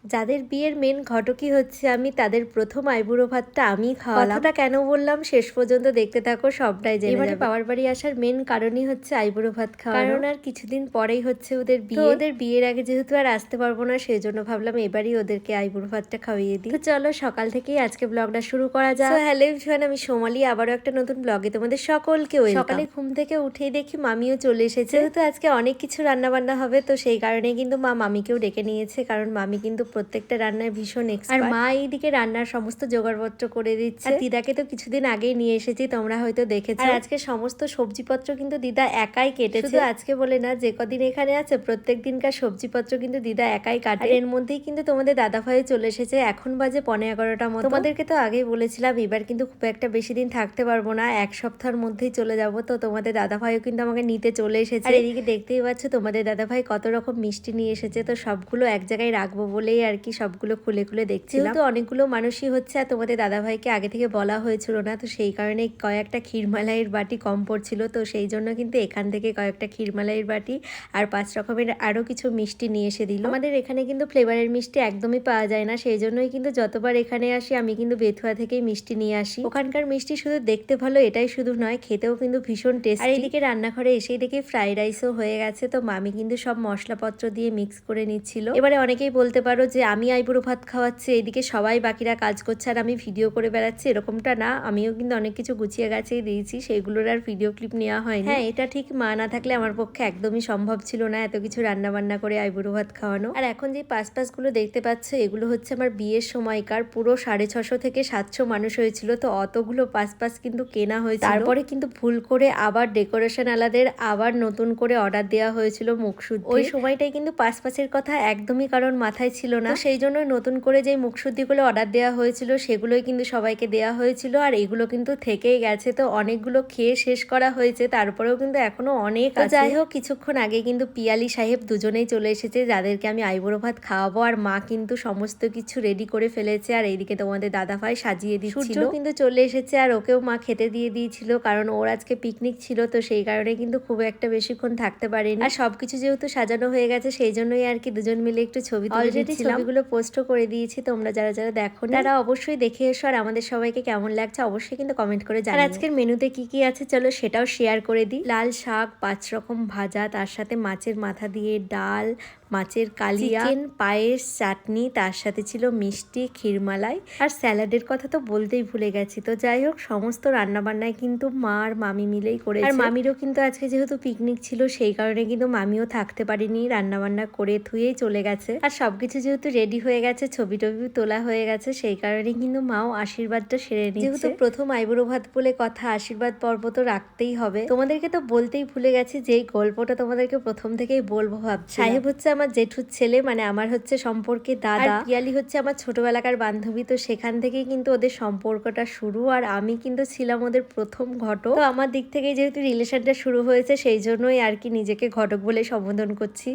যাদের বিয়ের মেন ঘটকই হচ্ছে আমি, তাদের প্রথম আইবুড়ো ভাতটা আমি খাওয়ালাম। কথাটা কেন বললাম শেষ পর্যন্ত দেখতে থাকো, সবটাই জেনে যাবে। এবারে বাবার বাড়ি আসার মেন কারণই হচ্ছে আইবুড়ো ভাত খাওয়া, কারণ আর কিছুদিন পরেই হচ্ছে ওদের বিয়ে। ওদের বিয়ের আগে যেহেতু আর আসতে পারবো না, সেই জন্য ভাবলাম এবারই ওদেরকে আইবুড়ো ভাতটা খাওয়িয়ে দিই। তো চলো সকাল থেকেই আজকে ব্লগটা শুরু করা যাক। হ্যালো এভরিওয়ান, আমি সোমালি, আবারও একটা নতুন ব্লগে তোমাদের সকলকে ওয়েলকাম। সকালে ঘুম থেকে উঠেই দেখি মামিও চলে এসেছে। যেহেতু আজকে অনেক কিছু রান্না বান্না হবে, তো সেই কারণে কিন্তু মা মামিকেও ডেকে নিয়েছে, কারণ মামি কিন্তু প্রত্যেকটা রান্নায় ভীষণ এক্সপার্ট। আর মা এইদিকে রান্নার সমস্ত জোগাড়পত্র করে দিচ্ছে। আর দিদাকে তো কিছুদিন আগেই নিয়ে এসেছি, তোমরা হয়তো দেখেছো। আর আজকে সমস্ত সবজিপত্র কিন্তু দিদা একাই কেটেছে। শুধু আজকে বলে না, যে কদিন এখানে আছে প্রত্যেক দিনকার সবজিপত্র কিন্তু দিদা একাই কাটে। আর এর মধ্যেই কিন্তু তোমাদের দাদা ভাই চলে এসেছে। এখন বাজে 11:15 মতো। তোমাদেরকে তো আগেই বলেছিলাম এবার কিন্তু খুব একটা বেশি দিন থাকতে পারবো না, এক সপ্তাহের মধ্যেই চলে যাব। তো তোমাদের দাদা ভাইও কিন্তু আমাকে নিতে চলে এসেছে। আর এদিকে দেখতেই পাচ্ছ তোমাদের দাদা ভাই কত রকম মিষ্টি নিয়ে এসেছে। তো সবগুলো এক জায়গায় রাখবো বলেই আর কি সবগুলো খুলে খুলে দেখছিলাম। যেহেতু অনেকগুলো মানুষই হচ্ছে, আর তোমাদের দাদা ভাইকে আগে থেকে বলা হয়েছিল না, তো সেই কারণে কয়েকটা ক্ষীরমালাইয়ের বাটি কম পড়ছিল। তো সেই জন্য কিন্তু এখান থেকে কয়েকটা ক্ষীরমালাইয়ের বাটি আর 5 রকমের আরো কিছু মিষ্টি নিয়ে এসে দিল। আমাদের এখানে কিন্তু ফ্লেভারের মিষ্টি একদমই পাওয়া যায় না, সেই জন্যই কিন্তু যতবার এখানে আসি আমি কিন্তু বেথুয়া থেকেই মিষ্টি নিয়ে আসি। ওখানকার মিষ্টি শুধু দেখতে ভালো এটাই শুধু নয়, খেতেও কিন্তু ভীষণ টেস্টি। আর এদিকে রান্নাঘরে এসেই দেখি ফ্রাইড রাইসও হয়ে গেছে। তো মামি কিন্তু সব মশলাপত্র দিয়ে মিক্স করে নিচ্ছিল। এবারে অনেকেই বলতে পারো যে আমি আইবুড়ো ভাত খাওয়াচ্ছি, এইদিকে সবাই বাকিরা কাজ করছে আর আমি ভিডিও করে বেড়াচ্ছি, এরকমটা না। আমিও কিন্তু অনেক কিছু গুছিয়ে গাছেই দিয়েছি, সেইগুলোর আর ভিডিও ক্লিপ নেওয়া হয়নি। হ্যাঁ, এটা ঠিক, মা না থাকলে আমার পক্ষে একদমই সম্ভব ছিল না এত কিছু রান্না বান্না করে আইবুড়ো ভাত খাওয়ানো। আর এখন যে পাসগুলো দেখতে পাচ্ছ, এগুলো হচ্ছে আমার বিয়ের সময়কার পুরো 650 থেকে 700 মানুষ হয়েছিল। তো অতগুলো পাস কিন্তু কেনা হয়েছিল। তারপরে কিন্তু ভুল করে আবার ডেকোরেশন আলাদের আবার নতুন করে অর্ডার দেওয়া হয়েছিল মুখশুদ্ধি। ওই সময়টাই কিন্তু পাসের কথা একদমই কারণ মাথায় ছিল না, সেই জন্য নতুন করে যে মুখশুদ্ধিগুলো অর্ডার দেওয়া হয়েছিল সেগুলোই কিন্তু সবাইকে দেওয়া হয়েছিল। আর এগুলো কিন্তু থেকেই গেছে, তো অনেকগুলো খেয়ে শেষ করা হয়েছে, তারপরেও কিন্তু এখনো অনেক আছে। যাই হোক, কিছুক্ষণ আগে কিন্তু পিয়ালি সাহেব দুজনেই চলে এসেছে, যাদেরকে আমি আইবুড়ো ভাত খাওয়াবো। আর মা কিন্তু সমস্ত কিছু রেডি করে ফেলেছে। আর এইদিকে তোমাদের দাদা ভাই সাজিয়ে দিচ্ছিল। সূর্য কিন্তু চলে এসেছে, আর ওকেও মা খেতে দিয়ে দিয়েছিল, কারণ ওর আজকে পিকনিক ছিল। তো সেই কারণে কিন্তু খুব একটা বেশিক্ষণ থাকতে পারেনি। আর সবকিছু যেহেতু সাজানো হয়ে গেছে, সেই জন্যই আর কি দুজন মিলে একটু ছবি তুলে দিচ্ছিলাম। ছবিগুলো পোস্টও করে দিয়েছি, তোমরা যারা যারা দেখো তারা অবশ্যই দেখে এসো। আর আমাদের সবাইকে কেমন লাগছে অবশ্যই কিন্তু কমেন্ট করে জানাও। আর আজকের মেনুতে কি কি আছে চলো সেটাও শেয়ার করে দিই। লাল শাক, 5 রকম ভাজা, তার সাথে মাছের মাথা দিয়ে ডাল, মাছের কালিয়া, চিকেন, পায়েস, চাটনি, তার সাথে ছিল মিষ্টি, ক্ষীরমালাই আর স্যালাডের কথা তো বলতেই ভুলে গেছি। তো যাই হোক, সমস্ত রান্নাবান্নায় কিন্তু মা আর মামি মিলেই করেছে। আর মামিরও কিন্তু আজকে যেহেতু পিকনিক ছিল, সেই কারণে কিন্তু মামিও থাকতে পারেনি, রান্নাবান্না করে থুয়েই চলে গেছে। আর সবকিছু যেহেতু রেডি হয়ে গেছে, ছবি টবি তোলা হয়ে গেছে, সেই কারণে কিন্তু মাও আশীর্বাদটা সেরে নিচ্ছে। যেহেতু প্রথম আইবুড়ো ভাত বলে কথা, আশীর্বাদ পর্ব তো রাখতেই হবে। তোমাদেরকে তো বলতেই ভুলে গেছি, যে গল্পটা তোমাদেরকে প্রথম থেকেই বলবো ভাবছি। সাহেব হচ্ছে আমার জেঠুর ছেলে, মানে আমার হচ্ছে সম্পর্কে দাদা। পিয়ালি হচ্ছে আমার ছোটবেলাকার বান্ধবী, তো সেখান থেকেই কিন্তু ওদের সম্পর্কটা শুরু। আর আমি কিন্তু ছিলাম ওদের প্রথম ঘটক। তো আমার দিক থেকে যেহেতু রিলেশনটা শুরু হয়েছে, সেই জন্যই আর কি নিজেকে ঘটক বলে সম্বোধন করছি।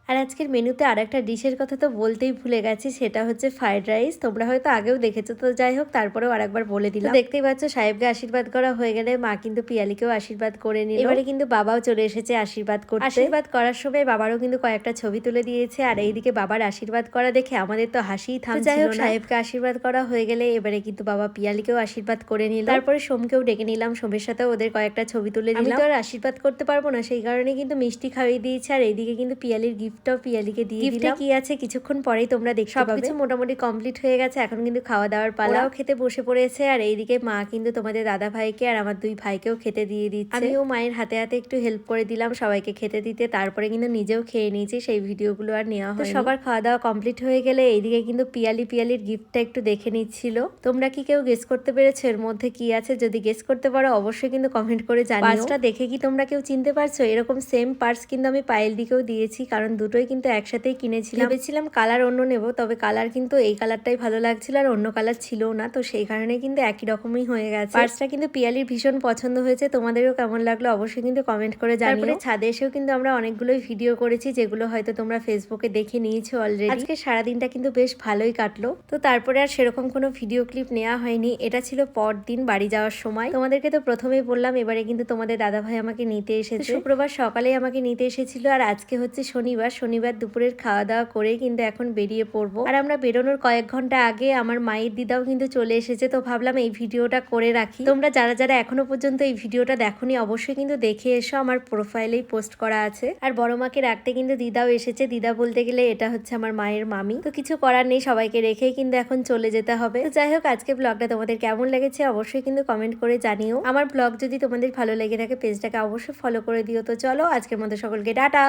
আর আজকের মেনুতে আর একটা ডিশের কথা তো বলতেই ভুলে গেছি, সেটা হচ্ছে ফ্রাইড রাইস। তোমরা হয়তো আগেও দেখেছো, তো যাই হোক তারপরেও আরেকবার বলে দিলাম। দেখতেই পাচ্ছ সাহেবকে আশীর্বাদ করা হয়ে গেলে মা কিন্তু পিয়ালিকেও আশীর্বাদ করে নিল। এবারে কিন্তু বাবাও চলে এসেছে আশীর্বাদ করতে। আশীর্বাদ করার সময় বাবারও কিন্তু কয়েকটা ছবি তুলে দিয়েছে। আর এইদিকে বাবার আশীর্বাদ করা দেখে আমাদের তো হাসিই থামছিল না। সাহেবকে আশীর্বাদ করা হয়ে গেলে এবারে কিন্তু বাবা পিয়ালিকেও আশীর্বাদ করে নিল। তারপরে সোমকেও ডেকে নিলাম, সোমের সাথেও ওদের কয়েকটা ছবি তুলে দিলাম। আমি তো আর আশীর্বাদ করতে পারবো না, সেই কারণে কিন্তু মিষ্টি খাইয়ে দিয়েছে। আর এইদিকে কিন্তু পিয়ালির গিফটটাও পিয়ালিকে দিয়ে দিলাম। কি আছে কিছুক্ষণ পরেই তোমরা দেখতে পাবে। সবকিছু মোটামুটি কমপ্লিট হয়ে গেছে, এখন কিন্তু খাওয়া দাওয়ার পালা। ওরাও খেতে বসে পড়েছে। আর এইদিকে মা কিন্তু তোমাদের দাদা ভাইকে আর আমার 2 ভাইকেও খেতে দিয়ে দিচ্ছে। আমিও মায়ের হাতে হাতে একটু হেল্প করে দিলাম সবাইকে খেতে দিতে, তারপরে কিন্তু নিজেও খেয়ে নিয়েছি। সেই ভিডিওগুলো আর নেওয়া হয়নি। সবার খাওয়া দাওয়া কমপ্লিট হয়ে গেলে এইদিকে কিন্তু পিয়ালির গিফটটা একটু দেখে নিচ্ছিল। তোমরা কি কেউ গেস করতে পেরেছো এর মধ্যে কি আছে? যদি গেস করতে পারো অবশ্যই কিন্তু কমেন্ট করে জানিও। পার্সটা দেখে কি তোমরা কেউ চিনতে পারছো? এরকম সেম পার্স কিন্তু আমি পায়েল দিকেও দিয়েছি, কারণ দুটোই কিন্তু একসাথেই কিনেছিলাম। ভেবেছিলাম কালার অন্য নেব, তবে কালার কিন্তু এই কালারটাই ভালো লাগছিল আর অন্য কালার ছিল না, তো সেই কারণে কিন্তু একই রকমই হয়ে গেছে। পার্সটা কিন্তু পিয়ালির ভীষণ পছন্দ হয়েছে। তোমাদেরও কেমন লাগলো অবশ্যই কিন্তু কমেন্ট করে জানিও। তারপরে ছাদে এসেও কিন্তু আমরা অনেকগুলোই ভিডিও করেছি, যেগুলো হয়তো তোমরা ফেসবুকে দেখে নিয়েছো অলরেডি। আজকে সারাদিনটা কিন্তু বেশ ভালোই কাটলো। তো তারপরে আর সেরকম কোনো ভিডিও ক্লিপ নেওয়া হয়নি। এটা ছিল পর দিন বাড়ি যাওয়ার সময়। তোমাদেরকে তো প্রথমেই বললাম, এবারে কিন্তু তোমাদের দাদাভাই আমাকে নিতে এসেছে। শুক্রবার সকালেই আমাকে নিতে এসেছিল, আর আজকে হচ্ছে শনিবার দুপুরের খাওয়া দাওয়া করে কিন্তু এখন বেরিয়ে পড়বো। আর আমরা বেরোনোর কয়েক ঘন্টা আগে আমার মায়ের দিদাও কিন্তু চলে এসেছে, তো ভাবলাম এই ভিডিওটা করে রাখি। তোমরা যারা যারা এখনো পর্যন্ত এই ভিডিওটা দেখোনি অবশ্যই কিন্তু দেখে এসো, আমার প্রোফাইলেই পোস্ট করা আছে। আর বড় মাকে রাখতে কিন্তু দিদাও এসেছে। দিদা বলতে গেলে এটা হচ্ছে আমার মায়ের মামি। তো কিছু করার নেই, সবাইকে রেখেই কিন্তু এখন চলে যেতে হবে। তো যাই হোক, আজকে ব্লগটা তোমাদের কেমন লেগেছে অবশ্যই কিন্তু কমেন্ট করে জানিও। আমার ব্লগ যদি তোমাদের ভালো লেগে থাকে পেজটাকে অবশ্যই ফলো করে দিও। তো চলো আজকের মতো সকলকে টাটা।